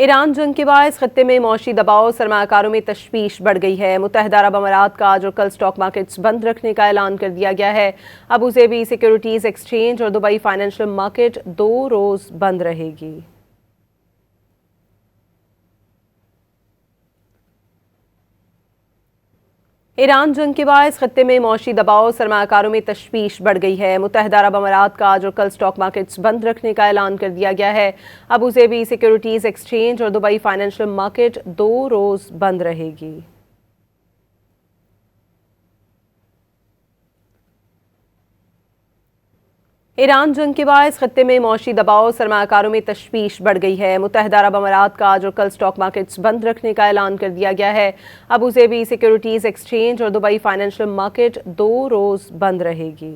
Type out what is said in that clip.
Iran जंग के बाद खत्ते में मौशी दबाव सरमाकारों में तशवीश बढ़ गई है। मुत्तहिदा अरब अमारात का आज और कल स्टॉक मार्केट्स बंद रखने का ऐलान कर दिया गया है। अबू ज़ेबी सिक्योरिटीज एक्सचेंज और दुबई फाइनेंशियल मार्केट 2 रोज बंद रहेगी। ईरान जंग के बाद खत्ते में मौशी दबाव सरमाकारों में तशवीश बढ़ गई है। मुत्तहिदा अरब अमारात का आज और कल स्टॉक मार्केट्स बंद रखने का ऐलान कर दिया गया है। अबू ज़ेबी सिक्योरिटीज एक्सचेंज और दुबई फाइनेंशियल मार्केट 2 रोज बंद रहेगी। ईरान जंग के बाद खत्ते में मौशी दबाव सरमाकारों में तशवीश बढ़ गई है। मुत्तहिदा अरब अमारात का आज और कल स्टॉक मार्केट्स बंद रखने का ऐलान कर दिया गया है। अबू ज़ेबी सिक्योरिटीज एक्सचेंज और दुबई फाइनेंशियल मार्केट 2 रोज बंद रहेगी।